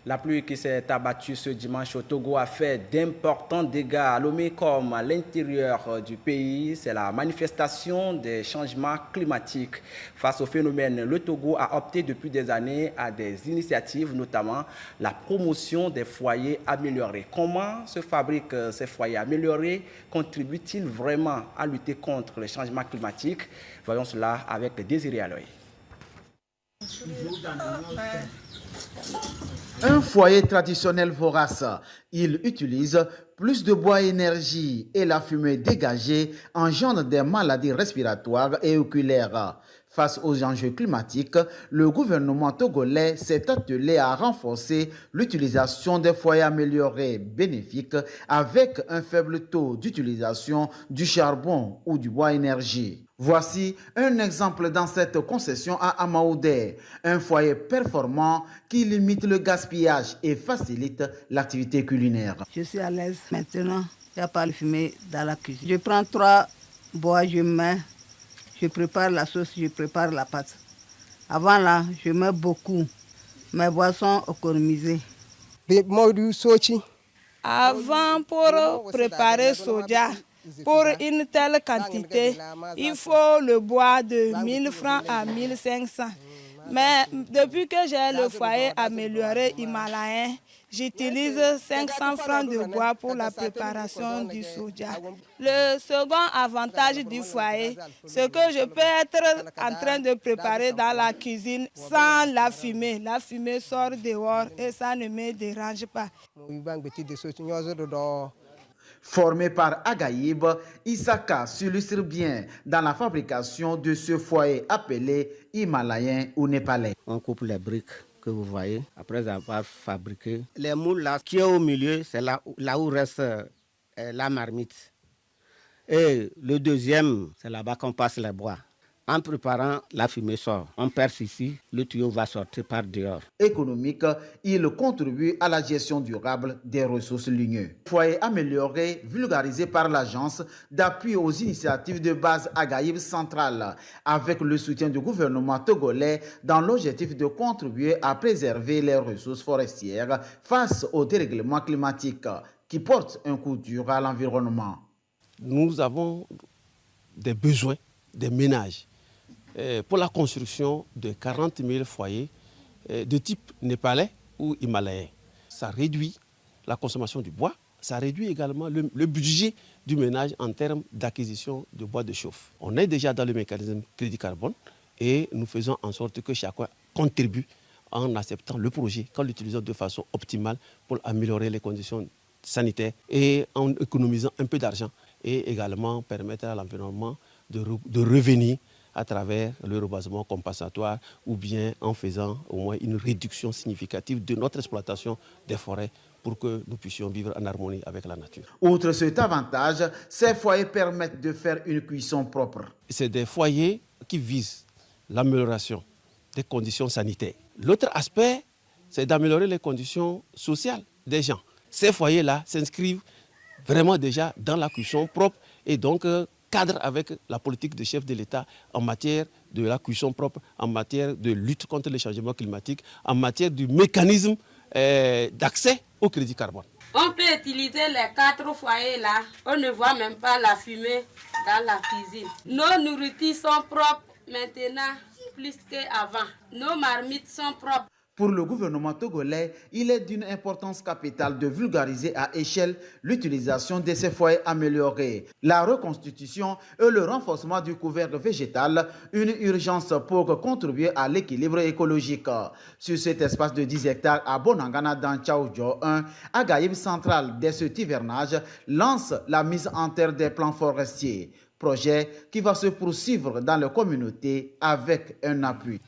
La pluie qui s'est abattue ce dimanche au Togo a fait d'importants dégâts à Lomé comme à l'intérieur du pays. C'est la manifestation des changements climatiques. Face au phénomène, le Togo a opté depuis des années à des initiatives, notamment la promotion des foyers améliorés. Comment se fabriquent ces foyers améliorés? Contribuent-ils vraiment à lutter contre les changements climatiques? Voyons cela avec Désiré Aloy. Un foyer traditionnel vorace, il utilise plus de bois énergie et la fumée dégagée engendre des maladies respiratoires et oculaires. Face aux enjeux climatiques, le gouvernement togolais s'est attelé à renforcer l'utilisation des foyers améliorés bénéfiques avec un faible taux d'utilisation du charbon ou du bois énergie. Voici un exemple dans cette concession à Amaoudé, un foyer performant qui limite le gaspillage et facilite l'activité culinaire. Je suis à l'aise maintenant, il n'y a pas de fumée dans la cuisine. Je prends 3 bois, je mets, je prépare la sauce, je prépare la pâte. Avant là, je mets beaucoup, mes boissons économisées. Avant, pour préparer soja, pour une telle quantité, il faut le bois de 1000 francs à 1500. Mais depuis que j'ai le foyer amélioré himalayen, j'utilise 500 francs de bois pour la préparation du soja. Le second avantage du foyer, c'est que je peux être en train de préparer dans la cuisine sans la fumée. La fumée sort dehors et ça ne me dérange pas. Formé par Agaïb, Isaka s'illustre bien dans la fabrication de ce foyer appelé himalayen ou népalais. On coupe les briques que vous voyez après avoir fabriqué. Les moules là, qui est au milieu, c'est là où reste la marmite. Et le deuxième, c'est là-bas qu'on passe les bois. En préparant, la fumée sort. On perce ici, le tuyau va sortir par dehors. Économique, il contribue à la gestion durable des ressources ligneuses. Foyer amélioré, vulgarisé par l'agence d'appui aux initiatives de base Agaïb Centrale, avec le soutien du gouvernement togolais dans l'objectif de contribuer à préserver les ressources forestières face au dérèglement climatique qui porte un coup dur à l'environnement. Nous avons des besoins des ménages pour la construction de 40 000 foyers de type népalais ou himalayen. Ça réduit la consommation du bois, ça réduit également le budget du ménage en termes d'acquisition de bois de chauffe. On est déjà dans le mécanisme crédit carbone et nous faisons en sorte que chacun contribue en acceptant le projet, qu'en l'utilisant de façon optimale pour améliorer les conditions sanitaires et en économisant un peu d'argent et également permettre à l'environnement de revenir à travers le reboisement compensatoire ou bien en faisant au moins une réduction significative de notre exploitation des forêts pour que nous puissions vivre en harmonie avec la nature. Outre cet avantage, ces foyers permettent de faire une cuisson propre. C'est des foyers qui visent l'amélioration des conditions sanitaires. L'autre aspect, c'est d'améliorer les conditions sociales des gens. Ces foyers-là s'inscrivent vraiment déjà dans la cuisson propre et donc cadre avec la politique du chef de l'État en matière de la cuisson propre, en matière de lutte contre les changements climatiques, en matière du mécanisme d'accès au crédit carbone. On peut utiliser les 4 foyers là, on ne voit même pas la fumée dans la cuisine. Nos nourritures sont propres maintenant plus qu'avant. Nos marmites sont propres. Pour le gouvernement togolais, il est d'une importance capitale de vulgariser à échelle l'utilisation de ces foyers améliorés. La reconstitution et le renforcement du couvert végétal, une urgence pour contribuer à l'équilibre écologique. Sur cet espace de 10 hectares à Bonangana dans Tchaoudjo 1, Agaïb Central, dès cet hivernage, lance la mise en terre des plans forestiers. Projet qui va se poursuivre dans les communautés avec un appui.